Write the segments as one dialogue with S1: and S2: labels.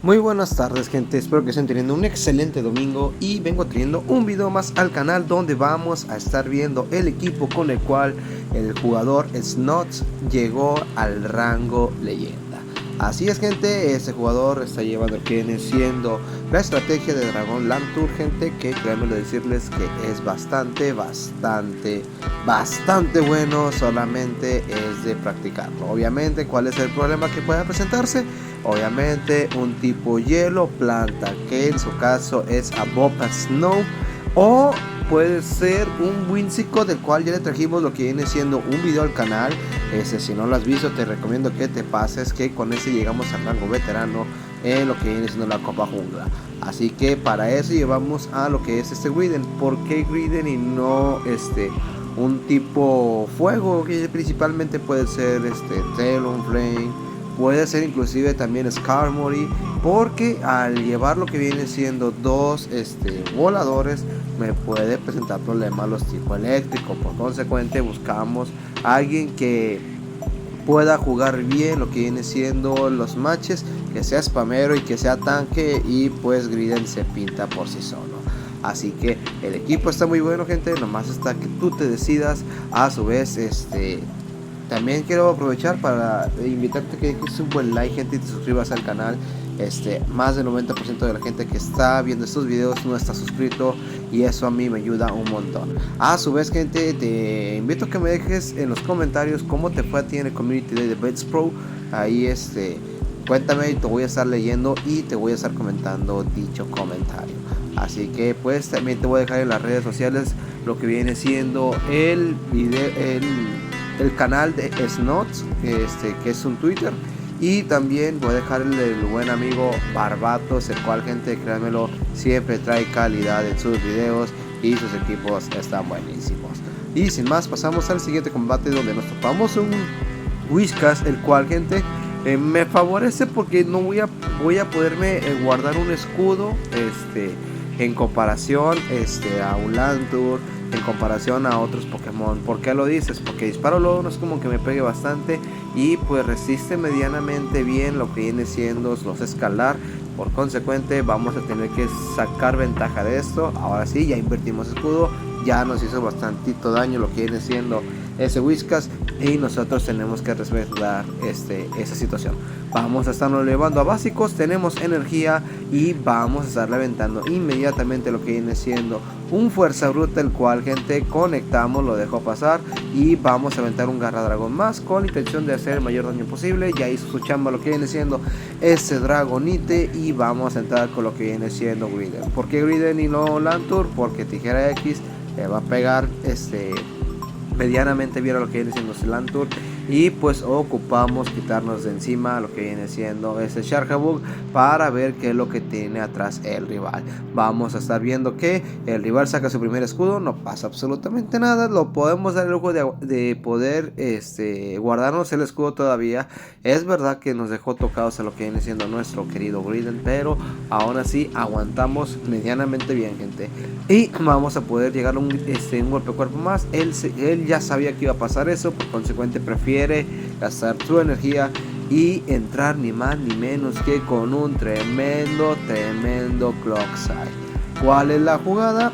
S1: Muy buenas tardes, gente, espero que estén teniendo un excelente domingo y vengo trayendo un video más al canal donde vamos a estar viendo el equipo con el cual el jugador Snots llegó al rango leyenda. Así es, gente, este jugador está llevando lo que viene siendo la estrategia de Dragon Lantur, gente, que créanme decirles que es bastante bueno, solamente es de practicarlo. Obviamente, ¿cuál es el problema que pueda presentarse? Obviamente un tipo hielo planta, que en su caso es Abopa Snow, o puede ser un Whimsicott, del cual ya le trajimos lo que viene siendo un video al canal. Si no lo has visto, te recomiendo que te pases, que con ese llegamos al rango veterano en lo que viene siendo la Copa Jungla. Así que para eso llevamos a lo que es este Griden. ¿Por qué Griden y no un tipo fuego? Que principalmente puede ser Talonflame, puede ser inclusive también Skarmory, porque al llevar lo que viene siendo dos voladores me puede presentar problemas los tipo eléctrico. Por consecuente buscamos a alguien que pueda jugar bien lo que viene siendo los matches, que sea spamero y que sea tanque, y pues Griden se pinta por sí solo. Así que el equipo está muy bueno, gente, nomás está que tú te decidas. A su vez, también quiero aprovechar para invitarte que dejes un buen like, gente, y te suscribas al canal. Más del 90% de la gente que está viendo estos videos no está suscrito, y eso a mí me ayuda un montón. A su vez, gente, te invito a que me dejes en los comentarios cómo te fue a ti en el Community Day de Bets Pro. Ahí cuéntame y te voy a estar leyendo y te voy a estar comentando dicho comentario. Así que pues también te voy a dejar en las redes sociales lo que viene siendo el video, el canal de Snots, que es un Twitter, y también voy a dejarle el buen amigo Barbatos, el cual, gente, créanmelo, siempre trae calidad en sus videos y sus equipos están buenísimos. Y sin más, pasamos al siguiente combate, donde nos topamos un Whiskas, el cual, gente, me favorece porque no voy a poderme guardar un escudo en comparación a un Lantur, en comparación a otros Pokémon. ¿Por qué lo dices? Porque disparo luego no es como que me pegue bastante, y pues resiste medianamente bien lo que viene siendo los escalar. Por consecuente vamos a tener que sacar ventaja de esto. Ahora sí, ya invertimos escudo, ya nos hizo bastantito daño lo que viene siendo ese Whiskas, y nosotros tenemos que respetar esa situación. Vamos a estarnos elevando a básicos, tenemos energía, y vamos a estar aventando inmediatamente lo que viene siendo un fuerza bruta, el cual, gente, conectamos, lo dejo pasar, y vamos a aventar un garra dragón más con la intención de hacer el mayor daño posible. Ya hizo su chamba lo que viene siendo ese Dragonite, y vamos a entrar con lo que viene siendo Griden. ¿Por qué Griden y no Lantur? Porque Tijera X le va a pegar medianamente bien a lo que viene siendo Lantur, y pues ocupamos quitarnos de encima lo que viene siendo ese Charjabug para ver qué es lo que tiene atrás el rival. Vamos a estar viendo que el rival saca su primer escudo, no pasa absolutamente nada, lo podemos dar el lujo de poder guardarnos el escudo todavía. Es verdad que nos dejó tocados a lo que viene siendo nuestro querido Griden, pero aún así aguantamos medianamente bien, gente, y vamos a poder llegar a un golpe cuerpo más. Él ya sabía que iba a pasar eso, por consecuente prefiere gastar su energía y entrar ni más ni menos que con un tremendo Clockside. ¿Cuál es la jugada?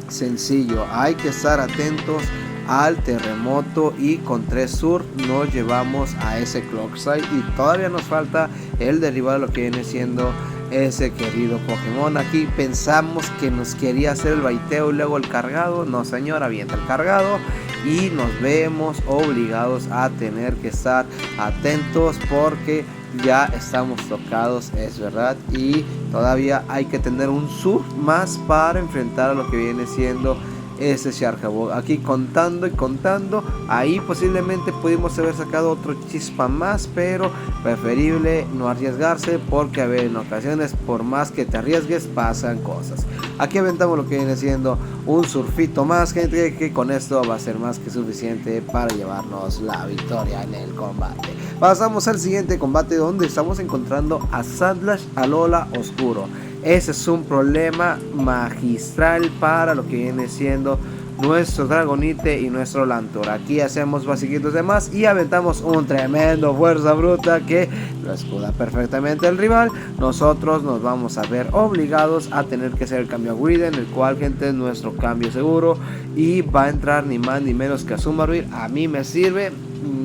S1: Sencillo, hay que estar atentos al terremoto, y con 3 sur nos llevamos a ese Clockside, y todavía nos falta el derribar lo que viene siendo ese querido Pokémon. Aquí pensamos que nos quería hacer el baiteo y luego el cargado. No, señor, avienta el cargado, y nos vemos obligados a tener que estar atentos porque ya estamos tocados, es verdad, y todavía hay que tener un sur más para enfrentar a lo que viene siendo ese Charjabug. Aquí contando y contando, ahí posiblemente pudimos haber sacado otro chispa más, pero preferible no arriesgarse, porque a ver, en ocasiones por más que te arriesgues pasan cosas. Aquí aventamos lo que viene siendo un surfito más, gente, que con esto va a ser más que suficiente para llevarnos la victoria en el combate. Pasamos al siguiente combate, donde estamos encontrando a Sandslash Alola Oscuro. Ese es un problema magistral para lo que viene siendo nuestro Dragonite y nuestro Lantur. Aquí hacemos basiquitos de más y aventamos un tremendo fuerza bruta que lo escuda perfectamente el rival. Nosotros nos vamos a ver obligados a tener que hacer el cambio a Griden, el cual, gente, es nuestro cambio seguro y va a entrar ni más ni menos que a Azumarill. A mí me sirve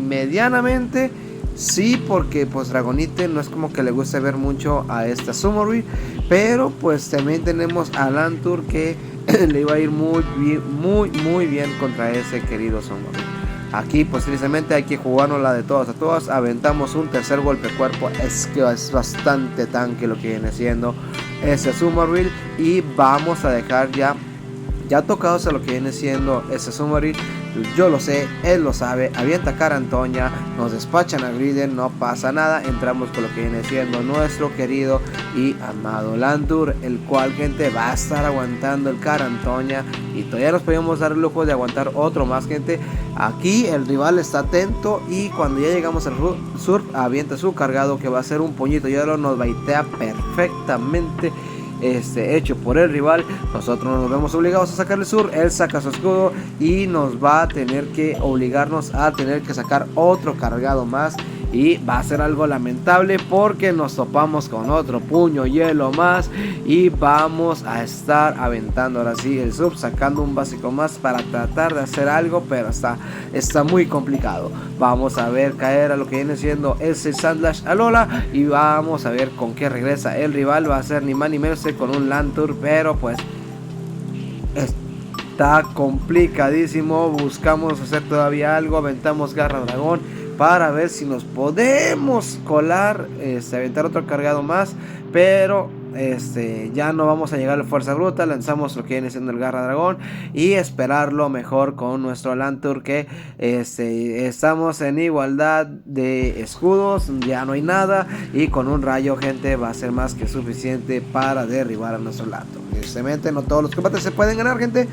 S1: medianamente. Sí, porque pues Dragonite no es como que le guste ver mucho a esta Azumarill, pero pues también tenemos a Lantur que le iba a ir muy bien contra ese querido Azumarill. Aquí pues tristemente hay que jugarnos la de todas a todas. Aventamos un tercer golpe cuerpo, es que es bastante tanque lo que viene siendo ese Azumarill, y vamos a dejar ya tocados a lo que viene siendo ese Azumarill. Yo lo sé, él lo sabe, avienta Carantoña, nos despachan a Griden, no pasa nada, entramos con lo que viene siendo nuestro querido y amado Lantur, el cual, gente, va a estar aguantando el Carantoña y todavía nos podemos dar el lujo de aguantar otro más, gente. Aquí el rival está atento y cuando ya llegamos al Surf, avienta su cargado que va a ser un puñito hielo, nos baitea perfectamente. Hecho por el rival. Nosotros nos vemos obligados a sacarle Sur. Él saca su escudo y nos va a tener que obligarnos a tener que sacar otro cargado más, y va a ser algo lamentable porque nos topamos con otro puño hielo más y vamos a estar aventando ahora sí el sub, sacando un básico más para tratar de hacer algo, pero está muy complicado. Vamos a ver caer a lo que viene siendo ese Sandlash Alola y vamos a ver con qué regresa el rival. Va a ser ni más ni menos con un Lantur, pero pues está complicadísimo. Buscamos hacer todavía algo, aventamos Garra Dragón para ver si nos podemos colar, aventar otro cargado más, pero ya no vamos a llegar a la fuerza bruta. Lanzamos lo que viene siendo el Garra Dragón y esperarlo mejor con nuestro Lantur, que estamos en igualdad de escudos, ya no hay nada, y con un rayo, gente, va a ser más que suficiente para derribar a nuestro Lantur. Evidentemente no todos los combates se pueden ganar, gente,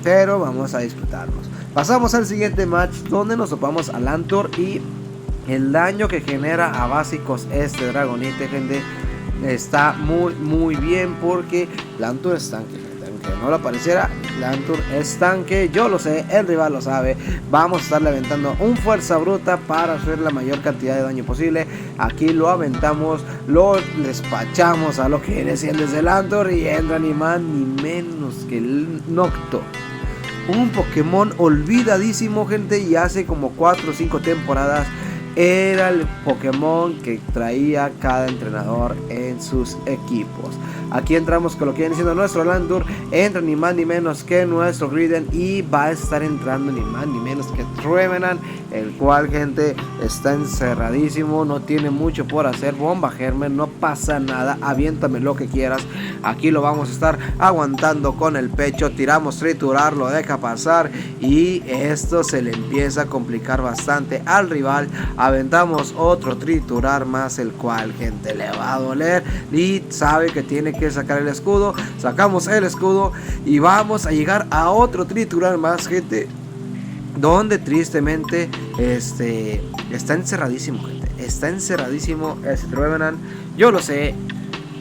S1: pero vamos a disfrutarlos. Pasamos al siguiente match, donde nos topamos a Lantur y el daño que genera a básicos este Dragonite, gente, está muy bien porque Lantur es tanque, gente. Aunque no lo pareciera, Lantur es tanque, yo lo sé, el rival lo sabe. Vamos a estarle aventando un fuerza bruta para hacer la mayor cantidad de daño posible. Aquí lo aventamos, lo despachamos a lo que viene siendo ese Lantur y entra ni más ni menos que el Nocto. Un Pokémon olvidadísimo, gente, y hace como 4 o 5 temporadas era el Pokémon que traía cada entrenador en sus equipos. Aquí entramos con lo que viene siendo nuestro Lantur, entra ni más ni menos que nuestro Griden y va a estar entrando ni más ni menos que Trevenant, el cual, gente, está encerradísimo, no tiene mucho por hacer. Bomba Germen, no pasa nada, aviéntame lo que quieras. Aquí lo vamos a estar aguantando con el pecho, tiramos Triturar, lo deja pasar y esto se le empieza a complicar bastante al rival. Aventamos otro Triturar más, el cual, gente, le va a doler y sabe que tiene que sacar el escudo. Sacamos el escudo y vamos a llegar a otro Triturar más, gente, donde tristemente está encerradísimo, gente. Está encerradísimo ese Trevenant, yo lo sé,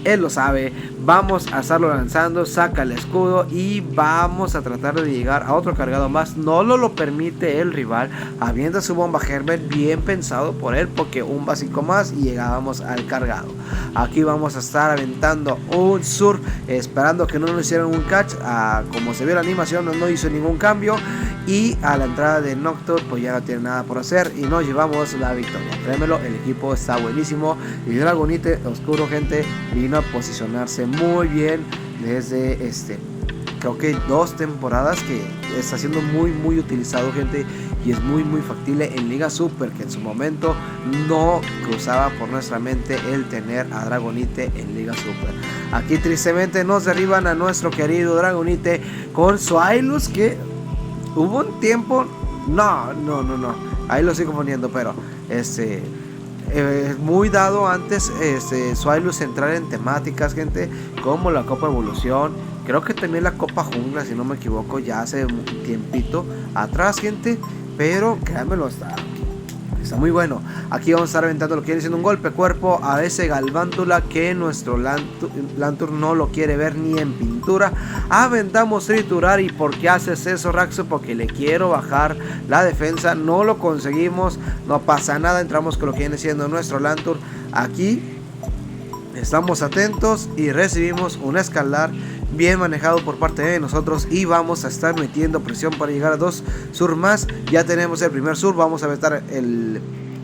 S1: él lo sabe. Vamos a estarlo lanzando, saca el escudo y vamos a tratar de llegar a otro cargado más. No lo permite el rival, avienta su bomba Herbert, bien pensado por él, porque un básico más y llegábamos al cargado. Aquí vamos a estar aventando un Surf, esperando que no nos hicieran un catch. Como se ve la animación, no hizo ningún cambio, y a la entrada de Nocturne pues ya no tiene nada por hacer y nos llevamos la victoria. Créemelo, el equipo está buenísimo y Dragonite oscuro, gente, vino a posicionarse muy bien desde creo que 2 temporadas que está siendo muy utilizado, gente, y es muy factible en Liga Super, que en su momento no cruzaba por nuestra mente el tener a Dragonite en Liga Super. Aquí tristemente nos derriban a nuestro querido Dragonite con Swilus, que hubo un tiempo, no, ahí lo sigo poniendo, pero muy dado antes Swilus entrar en temáticas, gente, como la Copa Evolución, creo que también la Copa Jungla, si no me equivoco, ya hace un tiempito atrás, gente, pero créanmelo, Está muy bueno. Aquí vamos a estar aventando lo que viene siendo un golpe cuerpo a ese Galvántula que nuestro Lantur no lo quiere ver ni en pintura. Aventamos triturar. ¿Y por qué haces eso, Raxo? Porque le quiero bajar la defensa. No lo conseguimos. No pasa nada. Entramos con lo que viene siendo nuestro Lantur. Aquí estamos atentos y recibimos un escalar bien manejado por parte de nosotros y vamos a estar metiendo presión para llegar a 2 sur más. Ya tenemos el primer sur, vamos a meter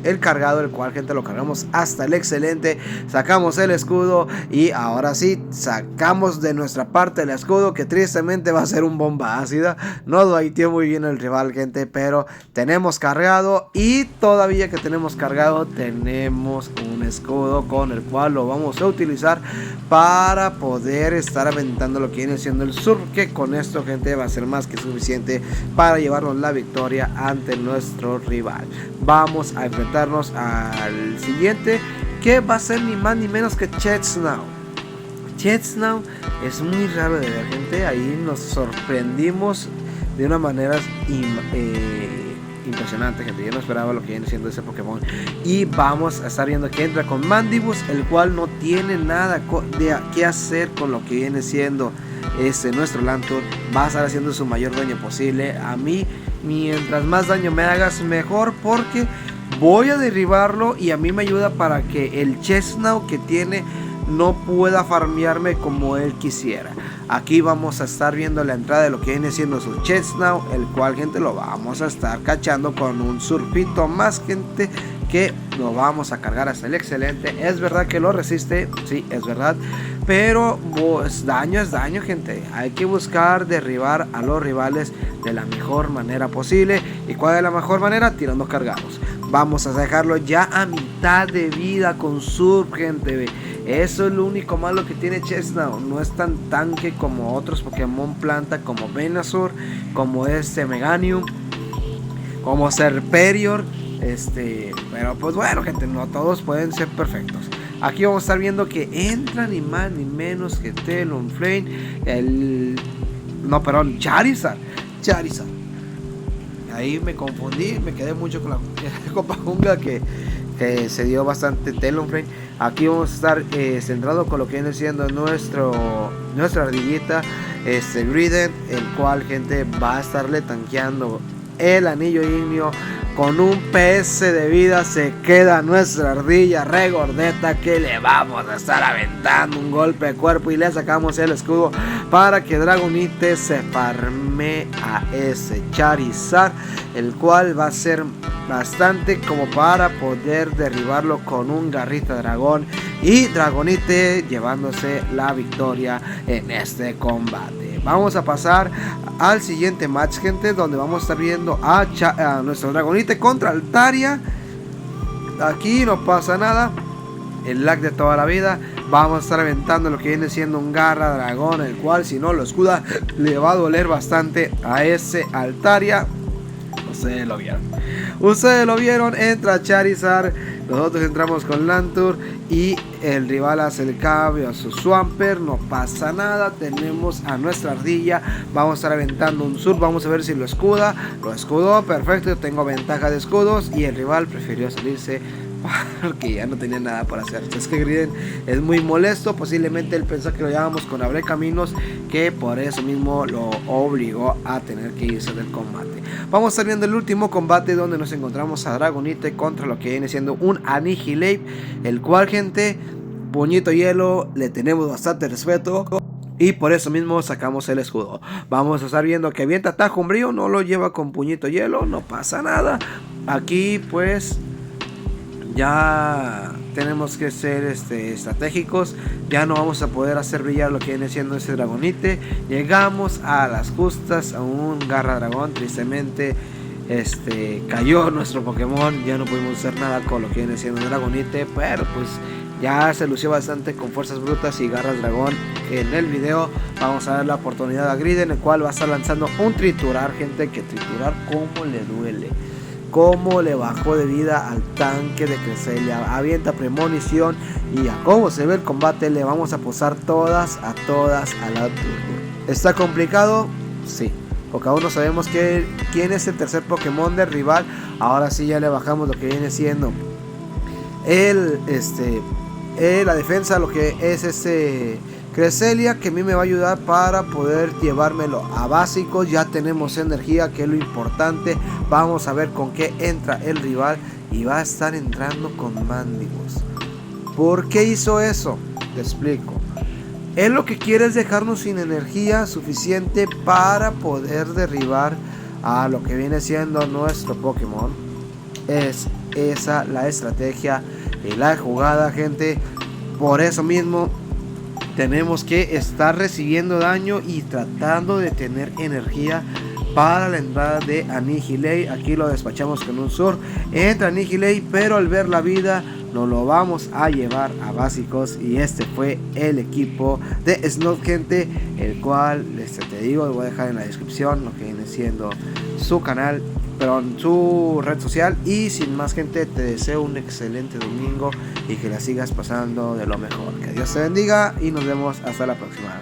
S1: el cargado, el cual, gente, lo cargamos hasta el excelente. Sacamos el escudo y ahora sí sacamos de nuestra parte el escudo, que tristemente va a ser un bomba ácida. No baiteó muy bien el rival, gente, pero tenemos cargado y todavía que tenemos cargado tenemos un escudo con el cual lo vamos a utilizar para poder estar aventando lo que viene siendo el sur, que con esto, gente, va a ser más que suficiente para llevarnos la victoria ante nuestro rival. Vamos a enfrentarnos al siguiente, que va a ser ni más ni menos que Chetsnau. Chetsnau es muy raro de ver, gente. Ahí nos sorprendimos de una manera impresionante, gente. Yo no esperaba lo que viene siendo ese Pokémon. Y vamos a estar viendo que entra con Mandibus, el cual no tiene nada que hacer con lo que viene siendo nuestro Lantur. Va a estar haciendo su mayor daño posible. A mí, mientras más daño me hagas, mejor, porque voy a derribarlo y a mí me ayuda para que el Chetsnau que tiene no pueda farmearme como él quisiera. Aquí vamos a estar viendo la entrada de lo que viene siendo su Chetsnau, el cual, gente, lo vamos a estar cachando con un surfito más, gente, que lo vamos a cargar hasta el excelente. Es verdad que lo resiste, sí, es verdad, pero pues, daño es daño, gente. Hay que buscar derribar a los rivales de la mejor manera posible. ¿Y cuál es la mejor manera? Tirando cargados. Vamos a dejarlo ya a mitad de vida con surf, gente. Eso es lo único malo que tiene Chetsnau. No es tan tanque como otros Pokémon planta, como Venusaur, como Meganium, como Serperior. Pero pues bueno, gente, no todos pueden ser perfectos. Aquí vamos a estar viendo que entra ni más ni menos que Talonflame, Charizard. Ahí me confundí, me quedé mucho con la Copa Jungla que se dio bastante Talonflame. Aquí vamos a estar centrado con lo que viene siendo nuestra ardillita, Griden, el cual, gente, va a estarle tanqueando el anillo ignio. Con un PS de vida se queda nuestra ardilla regordeta, que le vamos a estar aventando un golpe de cuerpo y le sacamos el escudo para que Dragonite se farme a ese Charizard, el cual va a ser bastante como para poder derribarlo con un Garrita Dragón y Dragonite llevándose la victoria en este combate. Vamos a pasar al siguiente match, gente, donde vamos a estar viendo a nuestro Dragonite contra Altaria. Aquí no pasa nada, el lag de toda la vida. Vamos a estar aventando lo que viene siendo un Garra Dragón, el cual, si no lo escuda, le va a doler bastante a ese Altaria. Ustedes lo vieron, entra Charizard, nosotros entramos con Lantur y el rival hace el cambio a su Swampert, no pasa nada, tenemos a nuestra ardilla, vamos a estar aventando un sur, vamos a ver si lo escuda, lo escudó, perfecto, yo tengo ventaja de escudos y el rival prefirió salirse porque ya no tenía nada para hacer. Es que Griden es muy molesto, posiblemente él pensó que lo llevábamos con Abre Caminos, que por eso mismo lo obligó a tener que irse del combate. Vamos a estar viendo el último combate, donde nos encontramos a Dragonite contra lo que viene siendo un Annihilate, el cual, gente, puñito hielo, le tenemos bastante respeto y por eso mismo sacamos el escudo. Vamos a estar viendo que avienta Tajo Umbrío, no lo lleva con puñito hielo, no pasa nada. Aquí pues ya tenemos que ser estratégicos. Ya no vamos a poder hacer brillar lo que viene siendo ese Dragonite. Llegamos a las justas a un Garra Dragón. Tristemente cayó nuestro Pokémon. Ya no pudimos hacer nada con lo que viene siendo Dragonite, pero pues ya se lució bastante con fuerzas brutas y garras dragón. En el video vamos a dar la oportunidad a Griden, el cual va a estar lanzando un triturar, gente, que triturar como le duele. Cómo le bajó de vida al tanque de Cresselia. Avienta premonición y a cómo se ve el combate le vamos a posar todas a la turno. ¿Está complicado? Sí. porque aún no sabemos quién es el tercer Pokémon del rival. Ahora sí ya le bajamos lo que viene siendo la defensa, lo que es Cresselia, que a mí me va a ayudar para poder llevármelo a básicos. Ya tenemos energía, que es lo importante. Vamos a ver con qué entra el rival, y va a estar entrando con Mandibuzz. ¿Por qué hizo eso? Te explico. Él lo que quiere es dejarnos sin energía suficiente para poder derribar a lo que viene siendo nuestro Pokémon. Es esa la estrategia y la jugada, gente. Por eso mismo tenemos que estar recibiendo daño y tratando de tener energía para la entrada de Anihilate. Aquí lo despachamos con un Sur. Entra Anihilate, pero al ver la vida nos lo vamos a llevar a básicos. Y este fue el equipo de Snout, gente, el cual te digo, voy a dejar en la descripción lo que viene siendo su canal, pero en su red social. Y sin más, gente, te deseo un excelente domingo y que la sigas pasando de lo mejor. Que Dios te bendiga y nos vemos hasta la próxima.